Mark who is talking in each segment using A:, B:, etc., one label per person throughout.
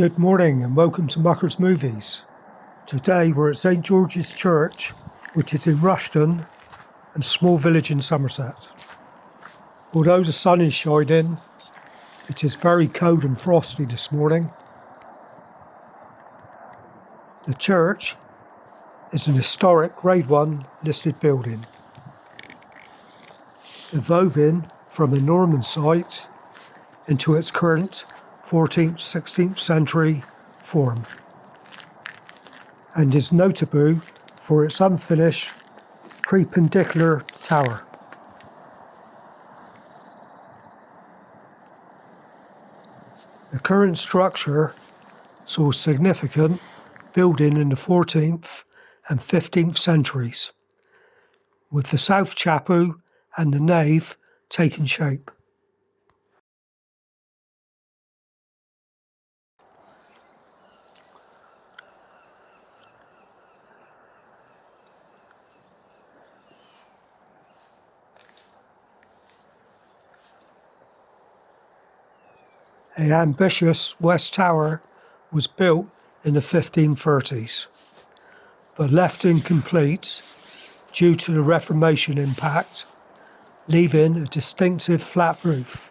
A: Good morning and welcome to Mucker's Movies. Today we're at St George's Church, which is in Ruishton, a small village in Somerset. Although the sun is shining, it is very cold and frosty this morning. The church is an historic Grade 1 listed building, evolving from a Norman site into its current 14th, 16th century form, and is notable for its unfinished perpendicular tower. The current structure saw significant building in the 14th and 15th centuries, with the south chapel and the nave taking shape. An ambitious west tower was built in the 1530s, but left incomplete due to the Reformation impact, leaving a distinctive flat roof.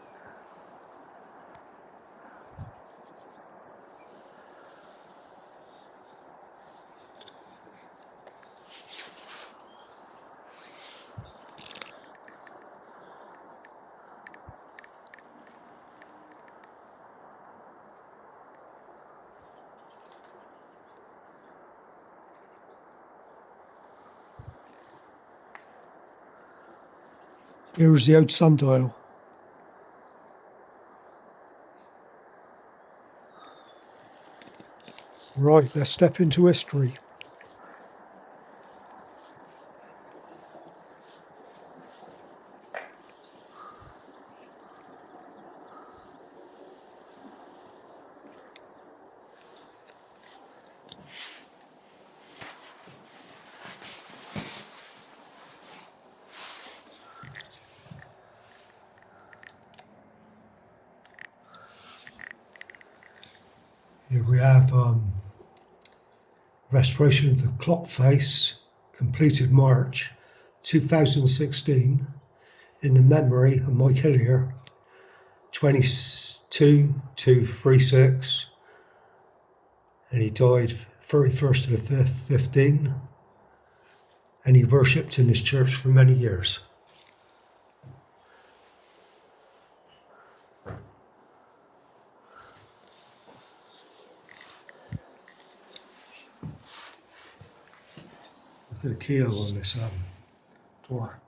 A: Here is the old sundial. Right, let's step into history. Here we have restoration of the clock face, completed March 2016, in the memory of Mike Hillier, 22-236, and he died 31st of the 5th, 15, and he worshipped in this church for many years. Look at the keyhole on this door.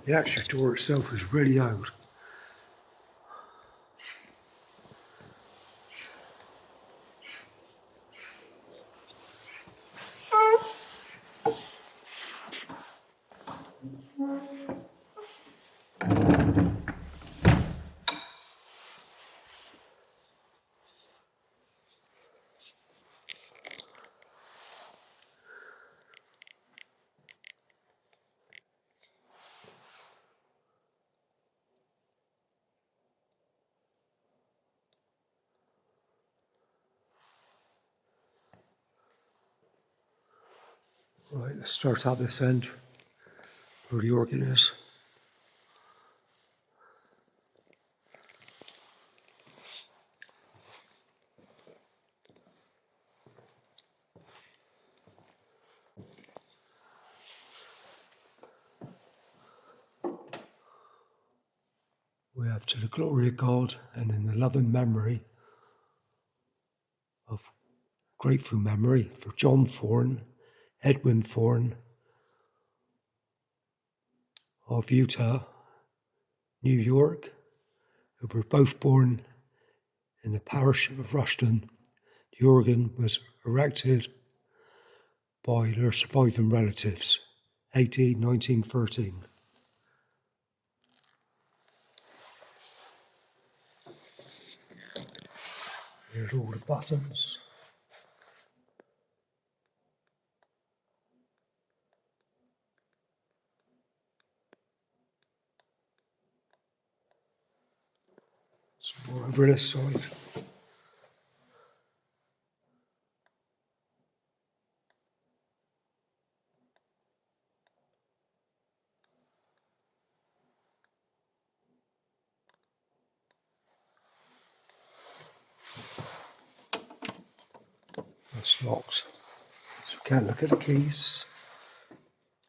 A: The actual door itself is really old. Right, let's start at this end, where the organ is. We have "To the Glory of God and in the Loving Memory of Grateful Memory for John Thorne, Edwin Thorne of Utah, New York, who were both born in the parish of Ruishton." The organ was erected by their surviving relatives, AD 1913. Here's all the buttons. over this side. It's locked, so we can't look at the keys.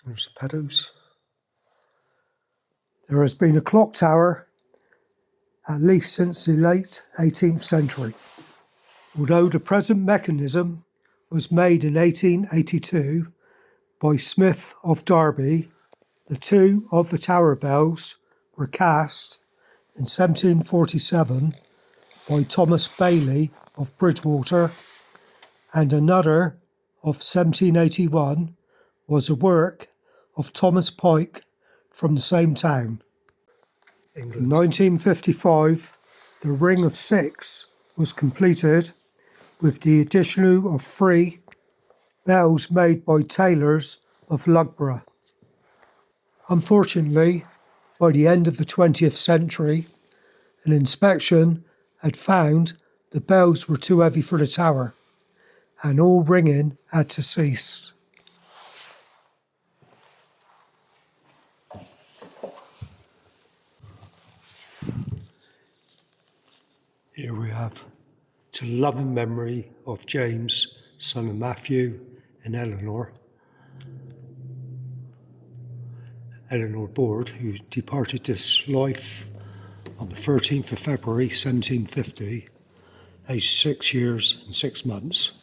A: There's the pedals. There has been a clock tower at least since the late 18th century. Although the present mechanism was made in 1882 by Smith of Derby, the two of the tower bells were cast in 1747 by Thomas Bailey of Bridgewater, and another of 1781 was a work of Thomas Pike from the same town. England. In 1955, the Ring of Six was completed with the addition of 3 bells made by tailors of Loughborough. Unfortunately, by the end of the 20th century, an inspection had found the bells were too heavy for the tower, and all ringing had to cease. Here we have, to the loving memory of James, son of Matthew and Eleanor Board, who departed this life on the 13th of February 1750, aged 6 years and 6 months.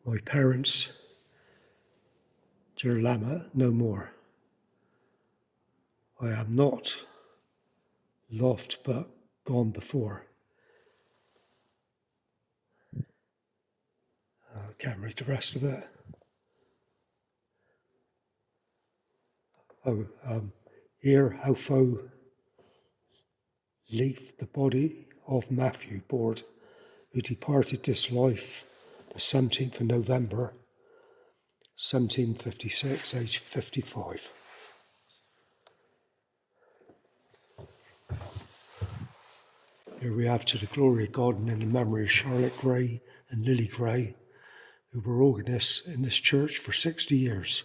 A: My parents, dear Lama, no more. I am not lost but gone before. I can't read the rest of it. Here, how fo leaf the body of Matthew Board, who departed this life the 17th of November, 1756, aged 55. Here we have, to the glory of God and in the memory of Charlotte Gray and Lily Gray, who were organists in this church for 60 years.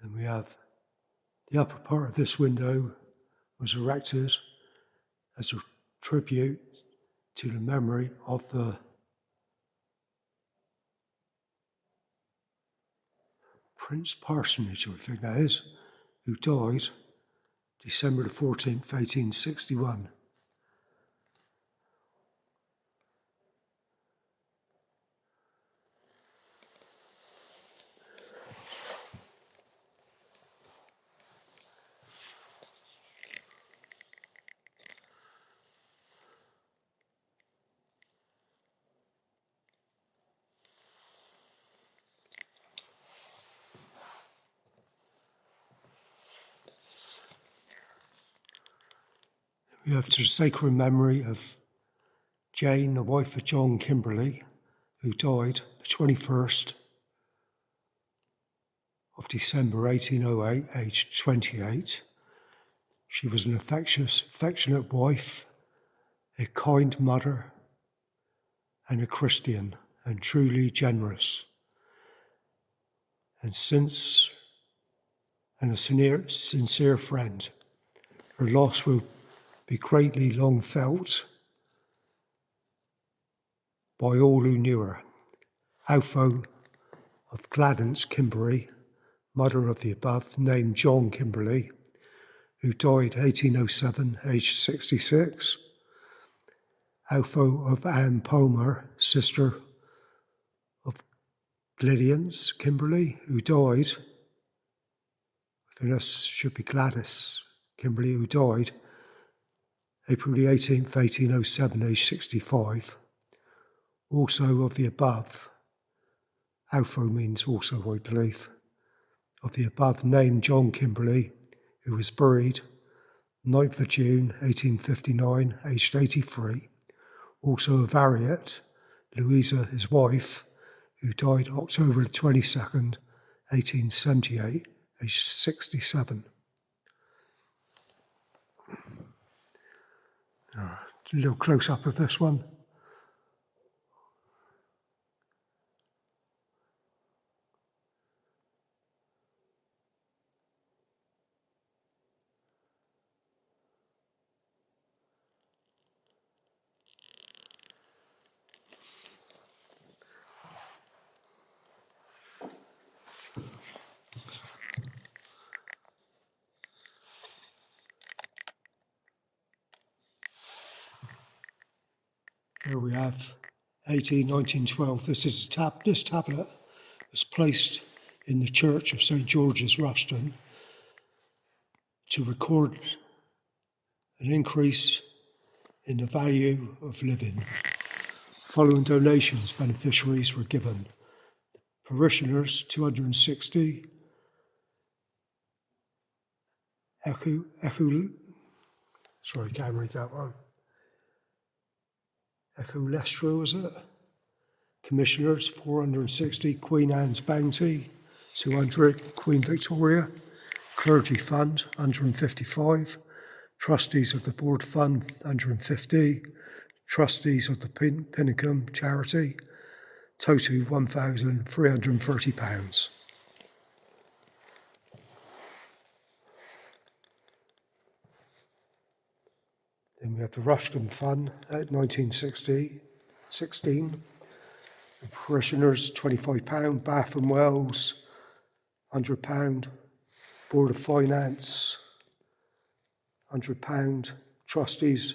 A: And we have the upper part of this window was erected as a tribute to the memory of the Prince Parsonage, I think that is, who died December the 14th, 1861. We have, to the sacred memory of Jane, the wife of John Kimberley, who died the 21st of December 1808, aged 28. She was an affectionate wife, a kind mother, and a Christian, and truly generous. And a sincere friend. Her loss will be greatly long felt by all who knew her. Alpho of Gladence Kimberley, mother of the above named John Kimberley, who died 1807, aged 66. Alpho of Anne Palmer, sister of Glydians Kimberley, who died, I think that should be Gladys Kimberley, who died April the 18th, 1807, aged 65. Also of the above, Alpho means also, I believe, of the above named John Kimberley, who was buried 9th of June, 1859, aged 83. Also of Harriet, Louisa, his wife, who died October 22nd, 1878, aged 67. A little close-up of this one. Here we have 1912. This tablet was placed in the church of St. George's, Ruishton, to record an increase in the value of living. Following donations, beneficiaries were given: parishioners 260, sorry, can't read that one. Echo was it? Commissioners 460, Queen Anne's Bounty 200, Queen Victoria, Clergy Fund 155, Trustees of the Board Fund 150, Trustees of the Pinnacum Charity, total £1,330. Then we have the Rushton Fund at 1916. The parishioners £25, Bath and Wells £100, Board of Finance £100, Trustees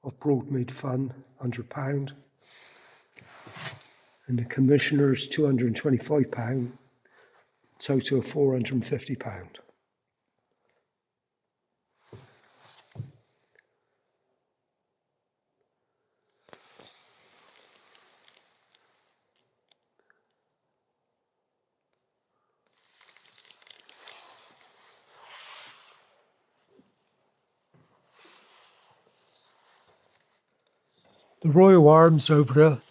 A: of Broadmead Fund £100, and the commissioners £225, total of £450. The royal arms over the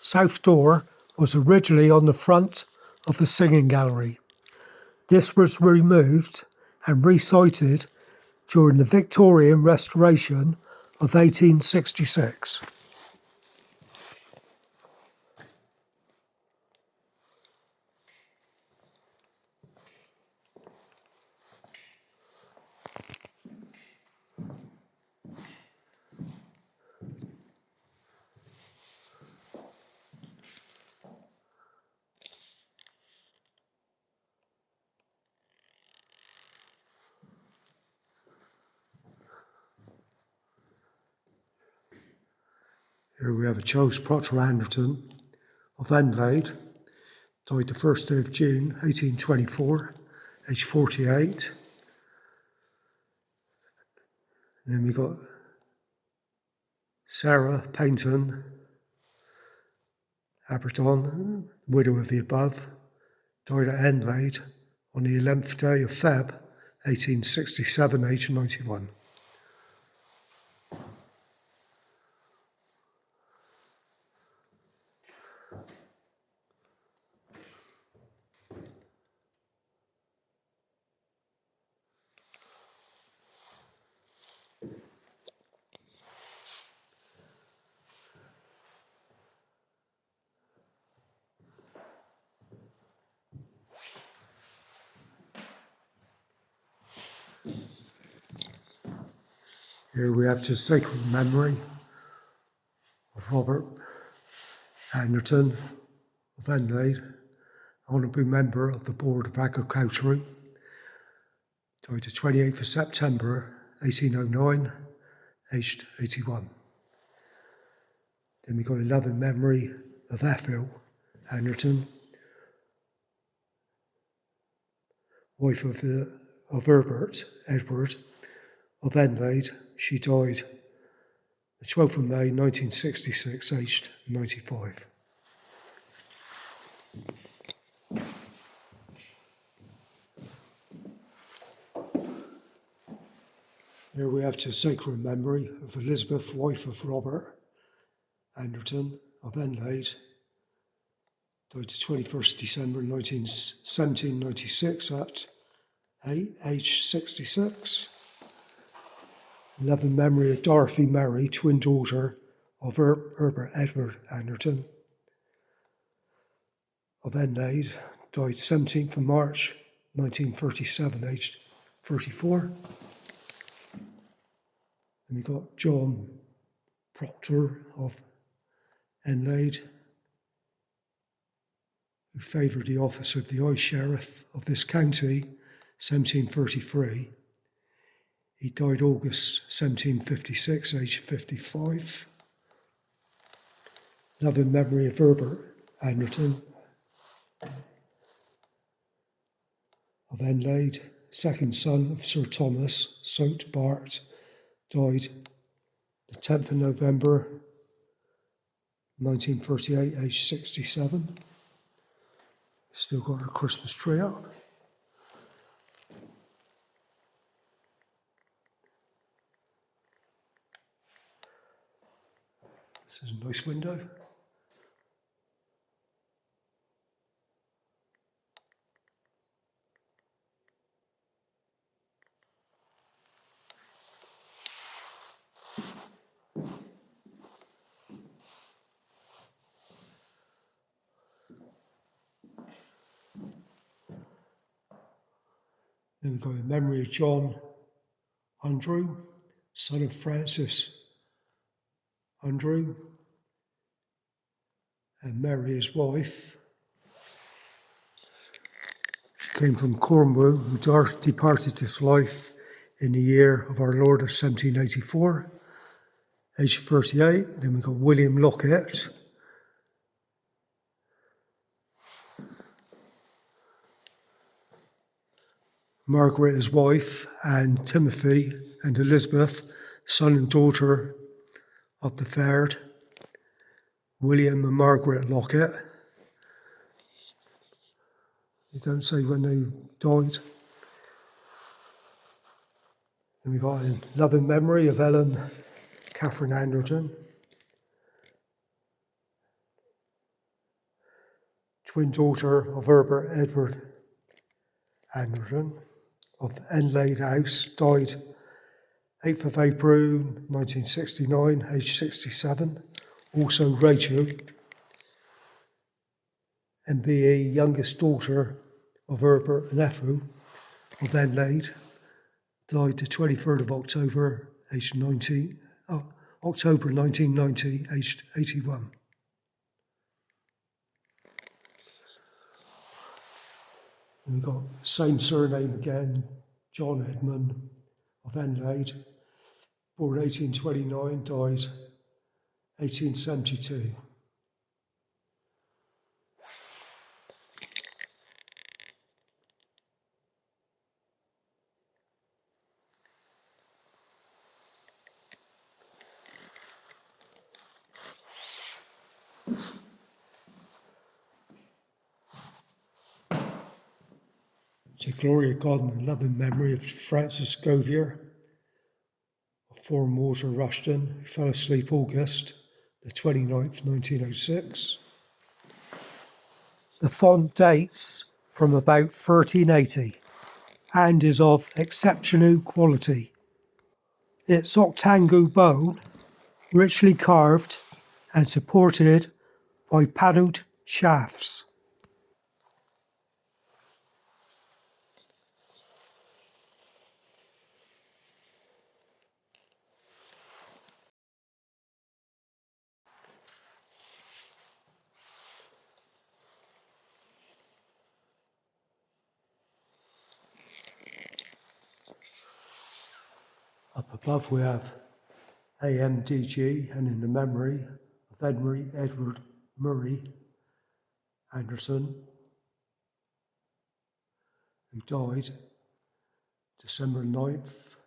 A: south door was originally on the front of the singing gallery. This was removed and resited during the Victorian restoration of 1866. Here we have a Charles Proctor Anderton of Adelaide, died the 1st day of June 1824, aged 48. And then we got Sarah Paynton Aberton, widow of the above, died at Adelaide on the 11th day of Feb 1867, aged 91. Here we have the sacred memory of Robert Anderton of Adelaide, honourable member of the Board of Agriculture, died the 28th of September 1809, aged 81. Then we got a loving memory of Ethel Anderton, wife of Edward of Adelaide. She died the 12th of May 1966, aged 95. Here we have the sacred memory of Elizabeth, wife of Robert Anderton of Adelaide, died the 21st December 1796 at age 66. Loving memory of Dorothy Mary, twin daughter of Herbert Edward Anderton of Enlade, died 17th of March 1937, aged 34. And we got John Proctor of Enlade, who favoured the office of the High Sheriff of this county, 1733. He died August 1756, aged 55. Loving memory of Herbert Anderton of Enlade, second son of Sir Thomas Soat Bart, died the 10th of November 1938, aged 67. Still got our Christmas tree up. This is a nice window. Then we've got in memory of John Andrew, son of Francis Andrew, and Mary, his wife. She came from Cornwall, who departed this life in the year of our Lord of 1784, aged 38. Then we've got William Lockett, Margaret, his wife, and Timothy and Elizabeth, son and daughter of the Faird, William and Margaret Lockett. They don't say when they died. And we got in loving memory of Ellen Catherine Anderton, twin daughter of Herbert Edward Anderton of Enlade House, died 8th of April 1969, aged 67. Also Rachel, MBE, youngest daughter of Herbert and Ethel of Enlade, died the 23rd of October, October 1990, aged 81. And we've got same surname again, John Edmund of Enlade, born 1829, died 1872. To glory of God and the loving memory of Francis Govier of Foreign Water, Ruishton, who fell asleep August the 29th, 1906. The font dates from about 1380 and is of exceptional quality. Its octangle bone, richly carved and supported by panelled shafts. Up above we have AMDG, and in the memory of Edward Murray Anderson, who died December 9th,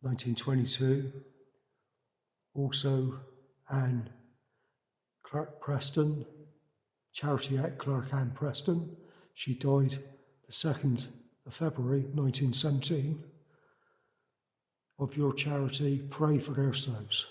A: 1922. Also Anne Clark Preston, Charity Act Clark Anne Preston. She died the 2nd of February 1917. Of your charity, pray for their souls.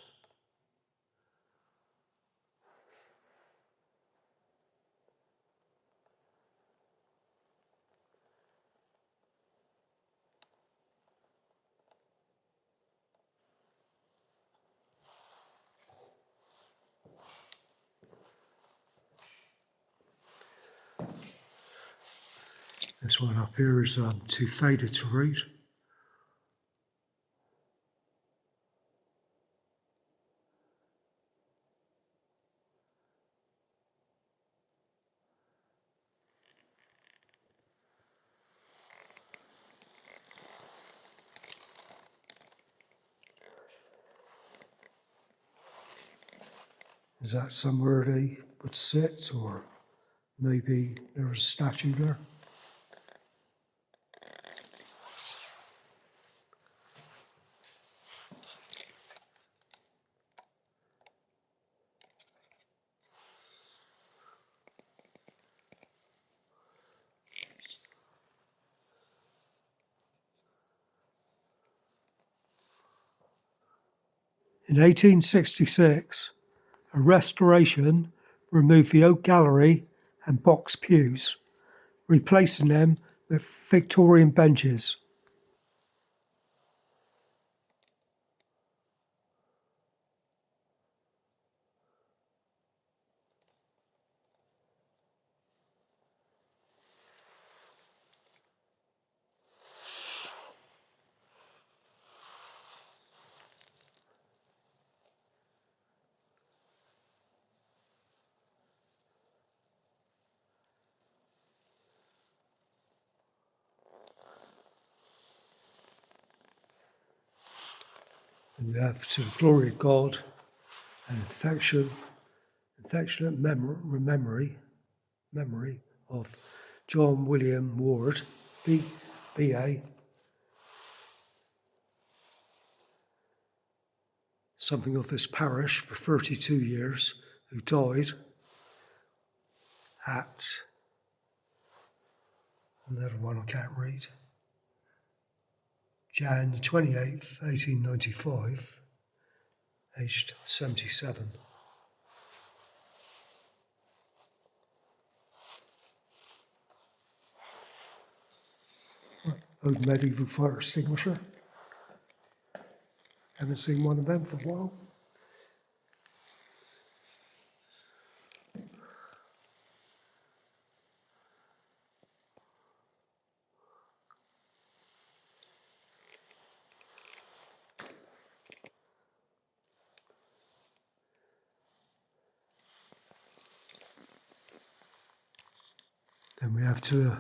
A: This one up here is too faded to read. Is that somewhere they would sit, or maybe there was a statue there? In 1866, a restoration removed the oak gallery and box pews, replacing them with Victorian benches. And we have to the glory of God and affectionate memory of John William Ward, B.A., something of this parish for 32 years, who died at, another one I can't read, Jan 28th, 1895, aged 77. Old medieval fire extinguisher. Haven't seen one of them for a while. Then we have the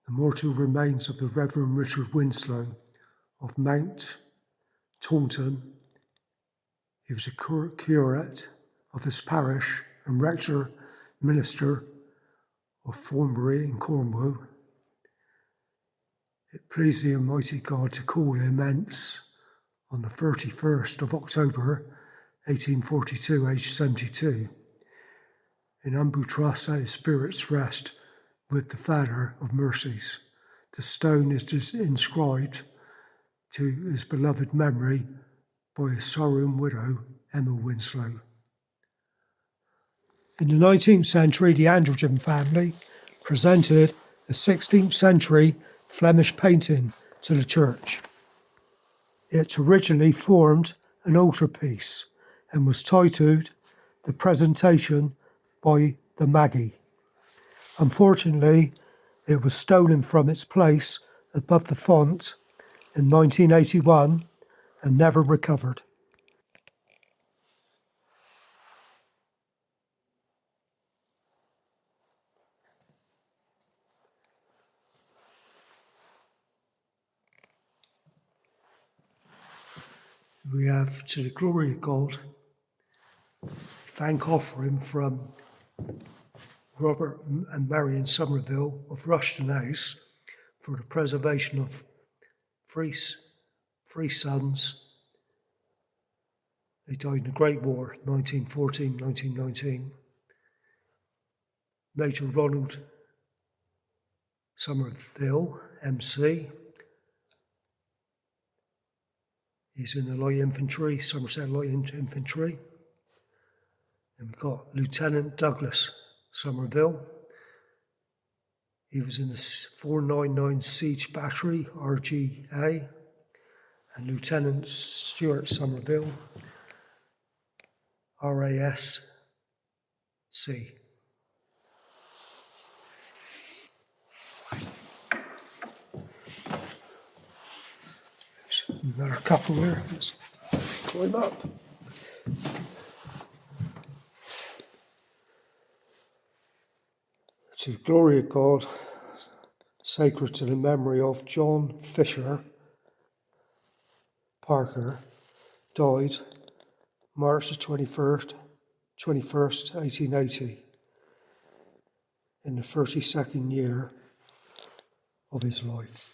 A: mortal remains of the Reverend Richard Winslow of Mount Taunton. He was a curate of this parish and rector minister of Thornbury in Cornwall. It pleased the Almighty God to call him hence on the 31st of October 1842, aged 72. In humble trust that his spirits rest with the Father of mercies. The stone is inscribed to his beloved memory by his sorrowing widow, Emma Winslow. In the 19th century, the Androgen family presented a 16th century Flemish painting to the church. It originally formed an altarpiece and was titled The Presentation by the Magi. Unfortunately, it was stolen from its place above the font in 1981 and never recovered. We have, to the glory of God, thank offering from Robert and Marion Somerville of Ruishton House for the preservation of three sons. They died in the Great War, 1914-1919. Major Ronald Somerville, MC. He's in the Light Infantry, Somerset Light Infantry. And we've got Lieutenant Douglas Somerville. He was in the 499 Siege Battery, RGA. And Lieutenant Stuart Somerville, RASC. Another couple here. Let's climb up. To the glory of God, sacred to the memory of John Fisher Parker, died March the 21st, 1880, in the 32nd year of his life.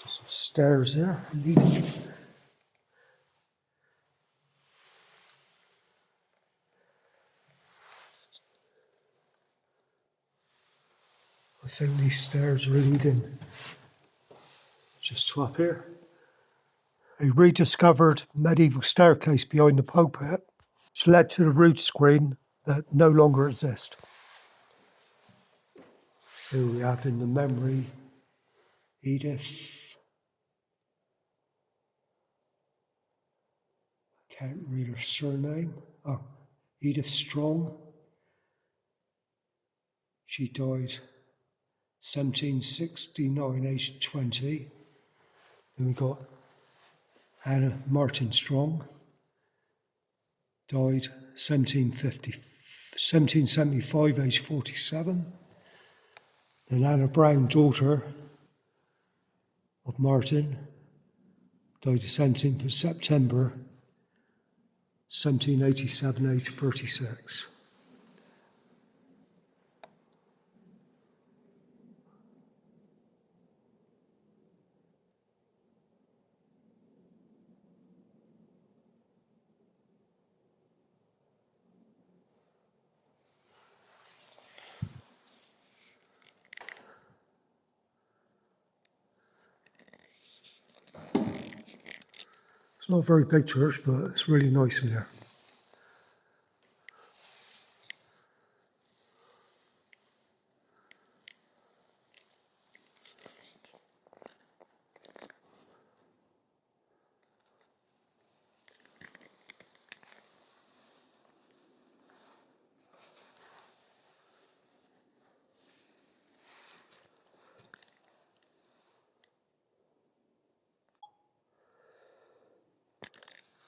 A: Some stairs there, leading. I think these stairs are leading just to up here. A rediscovered medieval staircase behind the pulpit, which led to the rood screen that no longer exists. Here we have in the memory Edith. I can't read her surname. Oh, Edith Strong. She died 1769, aged 20. Then we got Anna Martin Strong, died 1775, aged 47. Then Anna Brown, daughter of Martin, died the 17th of September, 1787, aged 36. It's not a very big church, but it's really nice in here.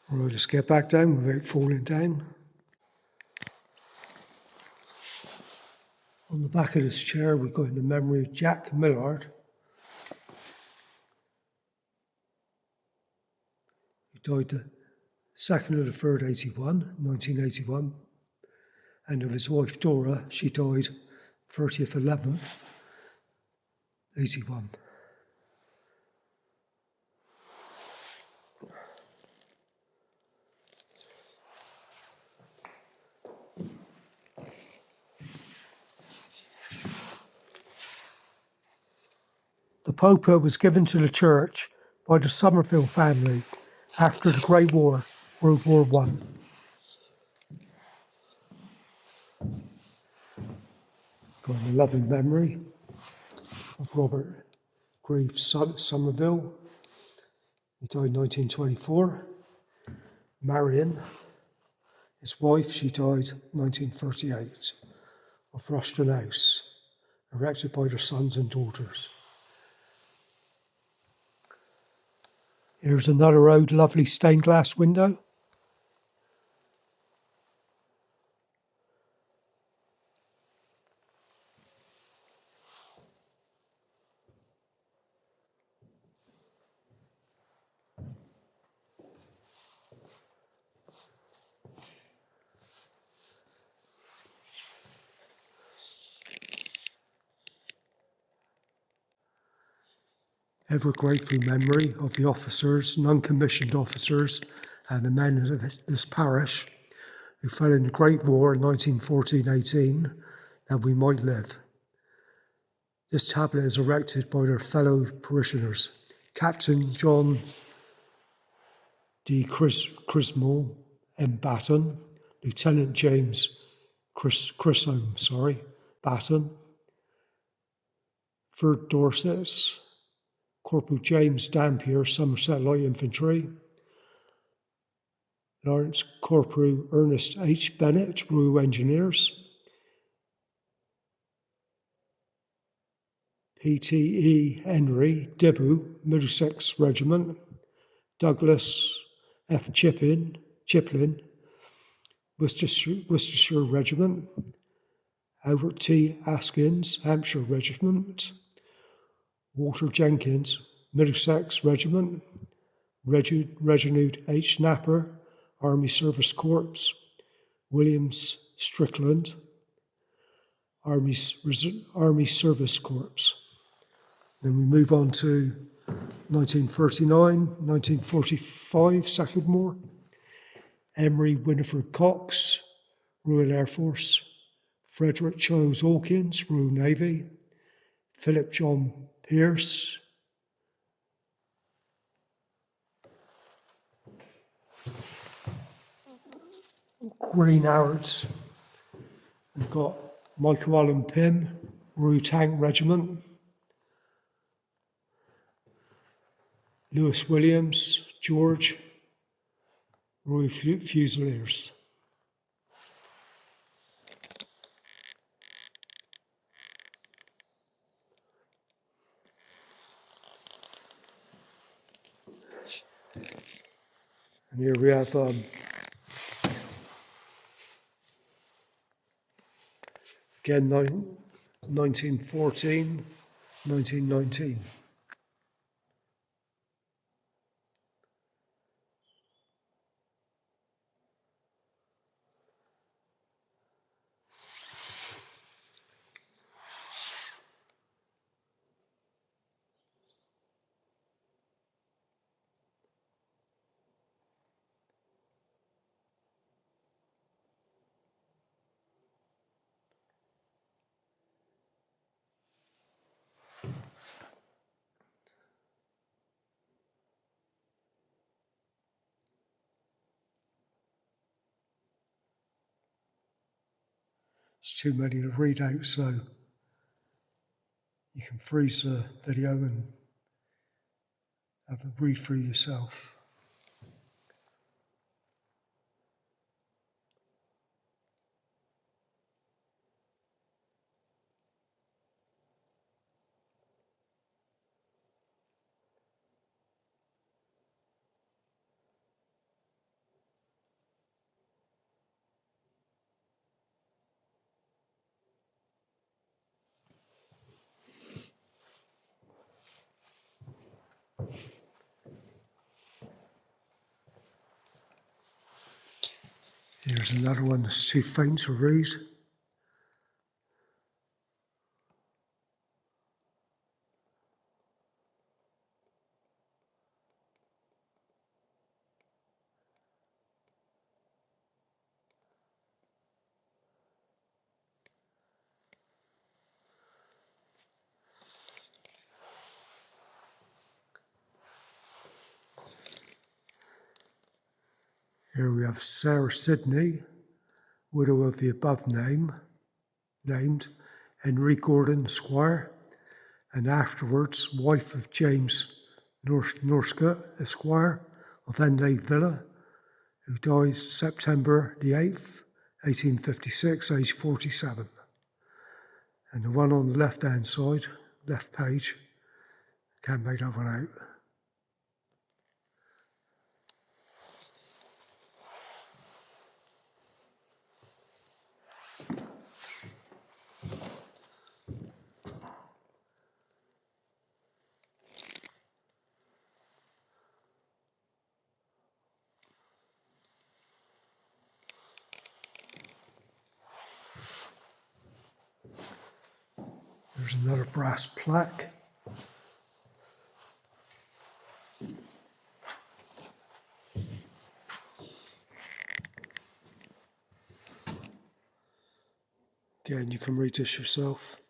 A: Right, let's get back down without falling down. On the back of this chair, we've got in the memory of Jack Millard. He died the 2nd of the 3rd, 1981. And of his wife Dora, she died 30th 11th, 81. The pulpit was given to the church by the Somerset family after the Great War, World War I. Got a loving memory of Robert Grieve Somerville. He died 1924. Marion, his wife, she died 1938 of Ruishton House, erected by their sons and daughters. Here's another old lovely stained glass window. Ever grateful memory of the officers, non-commissioned officers, and the men of this parish who fell in the Great War in 1914-18, that we might live. This tablet is erected by their fellow parishioners, Captain John D. Crismore M. Batten, Lieutenant James Chisholm, Batten, 3rd Dorset, Corporal James Dampier, Somerset Light Infantry, Lawrence Corporal Ernest H. Bennett, Royal Engineers, P.T.E. Henry, Dibble, Middlesex Regiment, Douglas F. Chiplin, Worcestershire Regiment, Albert T. Askins, Hampshire Regiment, Walter Jenkins, Middlesex Regiment, Reginald H. Napper, Army Service Corps, Williams Strickland, Army Service Corps. Then we move on to 1939, 1945, Sackville-Moor, Emery Winifred Cox, Royal Air Force, Frederick Charles Hawkins, Royal Navy, Philip John Pierce, Green Arrows. We've got Michael Allen Pym, Royal Tank Regiment, Lewis Williams, George, Royal Fusiliers. And here we have again 1914, 1919. It's too many to read out, so you can freeze the video and have a read through yourself. Here's another one that's too faint to read. Here we have Sarah Sidney, widow of the above named Henry Gordon Esquire, and afterwards wife of James Northcote Esquire of Henley Villa, who died September the 8th, 1856, aged 47. And the one on the left-hand side, left page, can't make that one out. There's another brass plaque. Again, you can read this yourself.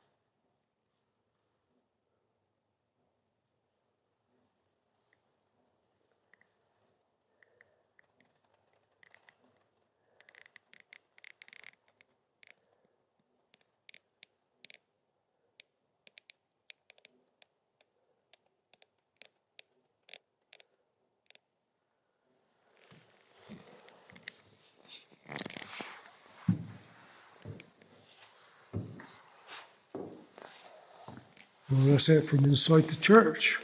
A: Well, that's it from inside the church.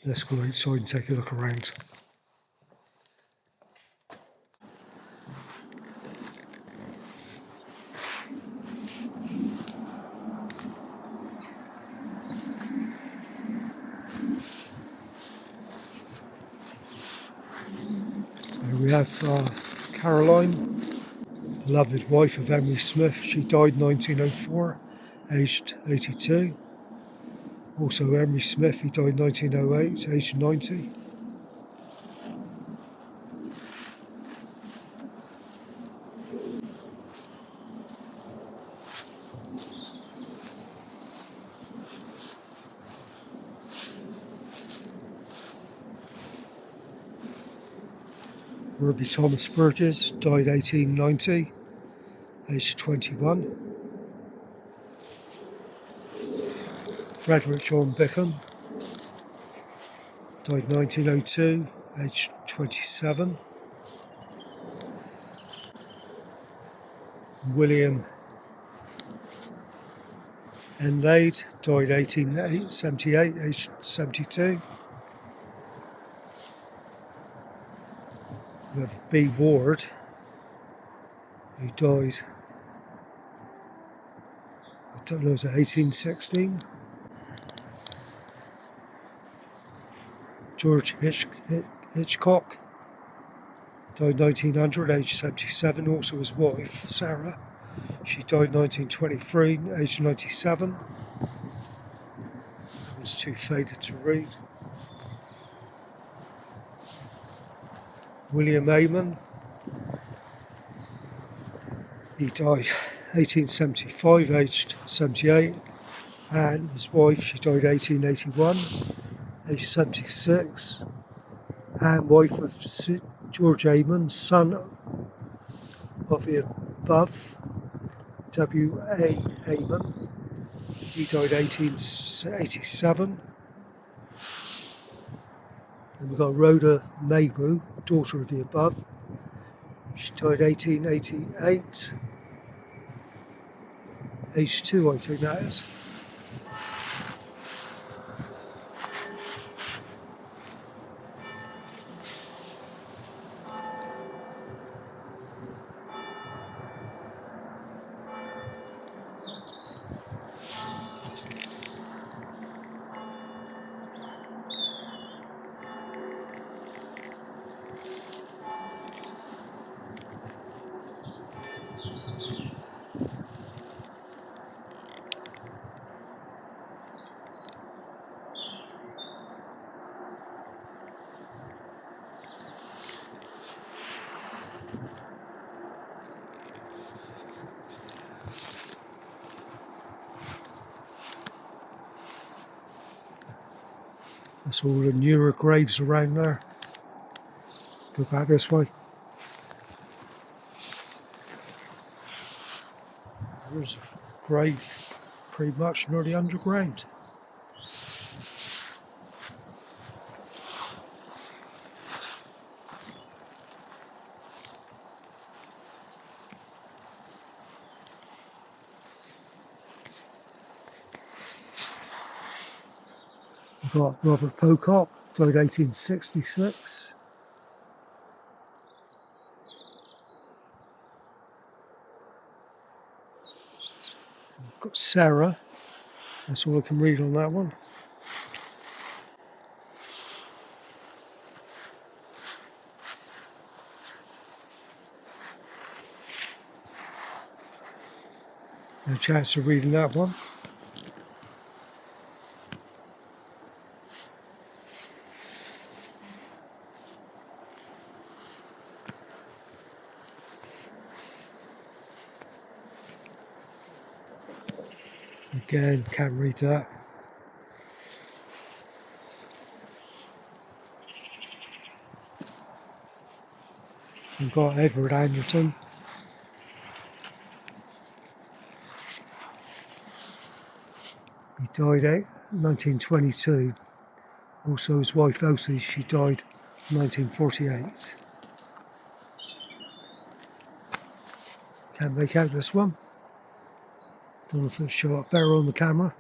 A: Let's go outside and take a look around. Here we have Caroline, beloved wife of Henry Smith. She died 1904, aged 82. Also Henry Smith, he died 1908, aged 90. Ruby Thomas Burgess, died 1890, aged 21. Frederick John Bickham, died 1902, aged 27. William Enlade, died 1878, aged 72. We have B. Ward, who died, I don't know, was it 1816? George Hitchcock, died 1900, aged 77. Also his wife, Sarah, she died 1923, aged 97. It was too faded to read. William Amon, he died 1875, aged 78. And his wife, she died 1881, aged 76. And wife of George Amon, son of the above, W.A. Amon. He died 1887. And we've got Rhoda Mayhew, daughter of the above. She died 1888. Age 2, I think that is. That's all the newer graves around there. Let's go back this way. There's a grave pretty much nearly underground. We've got Robert Pocock, died 1866. We've got Sarah, that's all I can read on that one. No chance of reading that one. Again, can't read that. We've got Edward Anderton. He died 1922. Also his wife Elsie, she died 1948. Can't make out this one. Don't know if it'll show up better on the camera.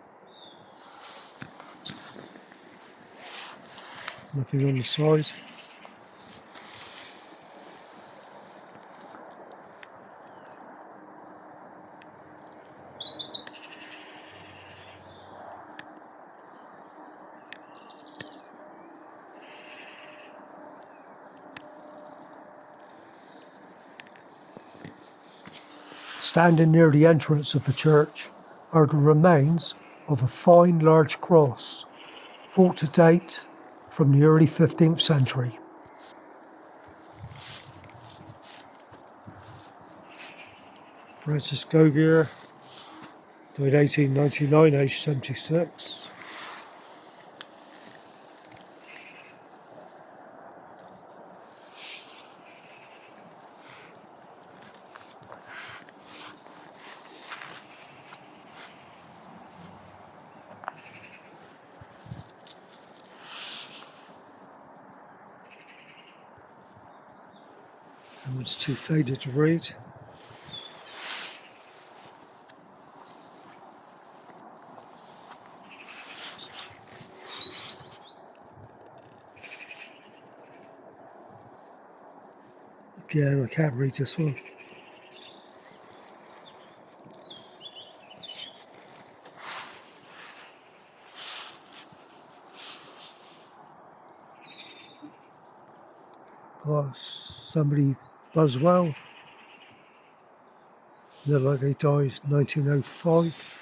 A: Nothing on the side. Standing near the entrance of the church are the remains of a fine large cross, thought to date from the early 15th century. Francis Gogier, died 1899, aged 76. That one's too faded to read. Again, I can't read this one. Got somebody Buswell. Looked like they died 1905.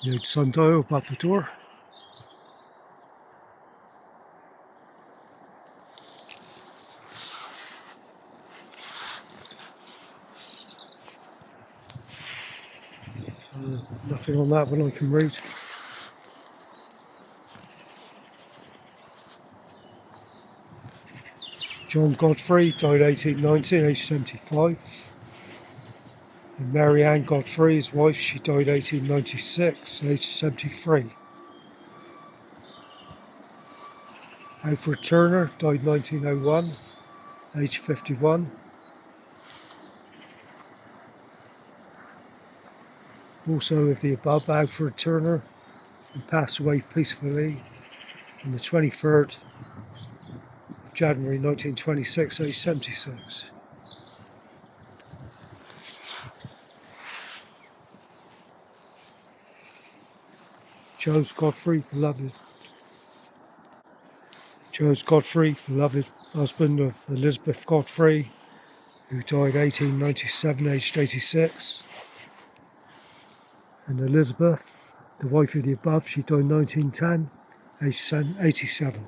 A: The old sundial above the door. Nothing on that one I can read. John Godfrey, died 1890, aged 75. And Mary Ann Godfrey, his wife, she died 1896, aged 73. Alfred Turner, died 1901, aged 51. Also of the above, Alfred Turner, who passed away peacefully on the 23rd of January 1926, aged 76. Charles Godfrey, beloved husband of Elizabeth Godfrey, who died 1897, aged 86. And Elizabeth, the wife of the above, she died 1910, aged 87.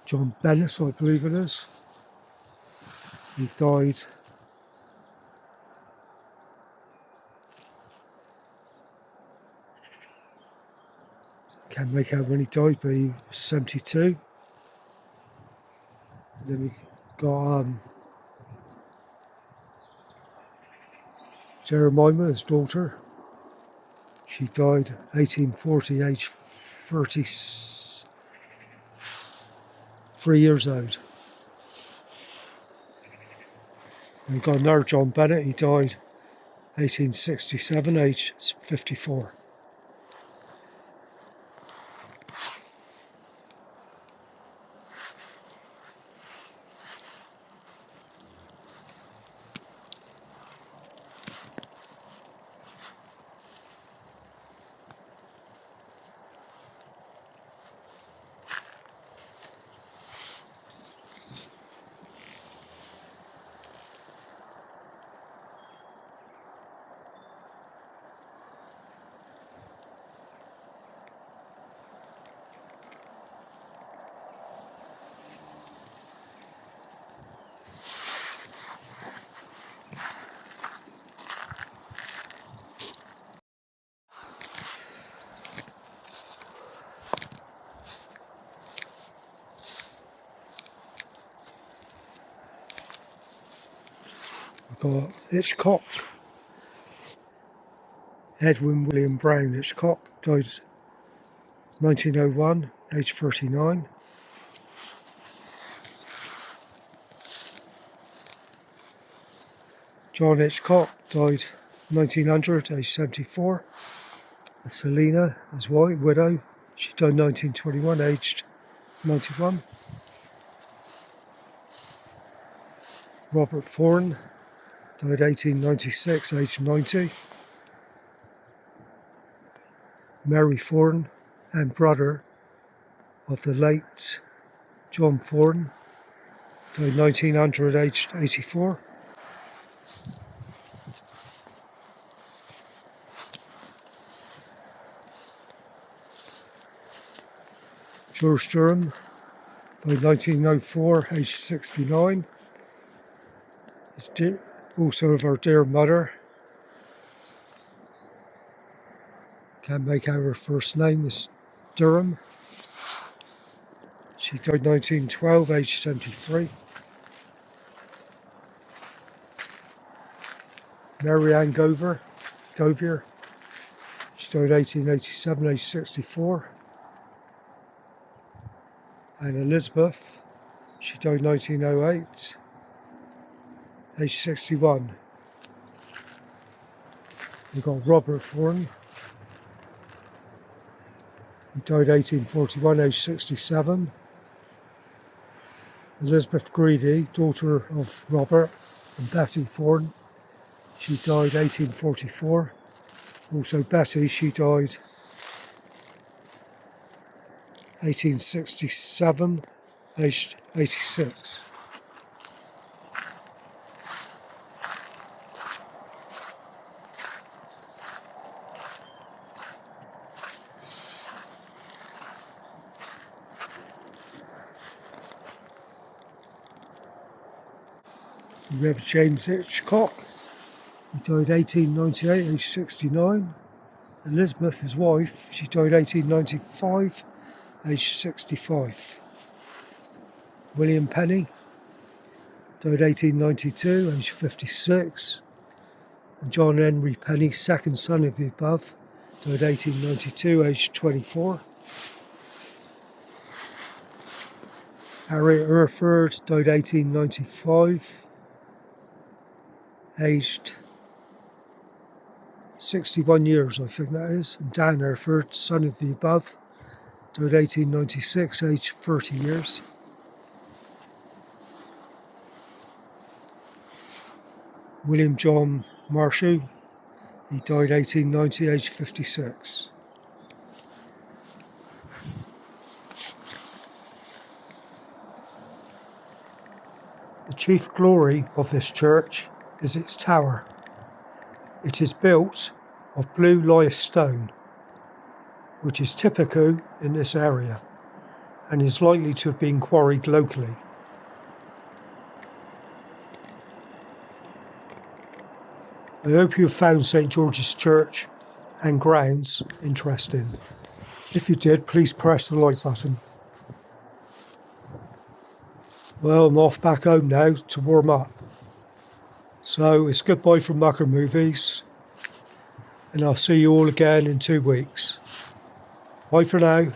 A: John Bennis, I believe it is. He died can't make out when he died, but he was 72. And then we got Jeremiah, his daughter. She died 1840, aged 33 years old. And we got another John Bennett. He died 1867, aged 54. got Hitchcock, Edwin William Brown Hitchcock, died 1901, aged 39. John Hitchcock died 1900, aged 74. Selina, his wife, widow, she died 1921, aged 91. Robert Foran died 1896, aged 90. Mary Foran and brother of the late John Foran died 1900, aged 84. George Durham died 1904, aged 69. Also of our dear mother. Can't make out her first name, is Durham. She died 1912, aged 73. Mary Ann Govier, she died 1887, aged 64. And Elizabeth, she died 1908, aged 61. We've got Robert Foran, he died 1841, aged 67. Elizabeth Greedy, daughter of Robert and Betty Foran, she died 1844. Also Betty, she died 1867, aged 86. We have James Hitchcock, he died 1898, aged 69. Elizabeth, his wife, she died 1895, aged 65. William Penny died 1892, aged 56. And John Henry Penny, second son of the above, died 1892, aged 24. Harriet Urford died 1895, aged 61 years, I think that is. And Dan Urford, son of the above, died 1896, aged 30 years. William John Marshall, he died 1890, aged 56. The chief glory of this church is its tower. It is built of blue lias stone, which is typical in this area and is likely to have been quarried locally. I hope you have found St George's Church and grounds interesting. If you did, please press the like button. Well, I'm off back home now to warm up. So it's goodbye from Mucker Movies, and I'll see you all again in 2 weeks. Bye for now.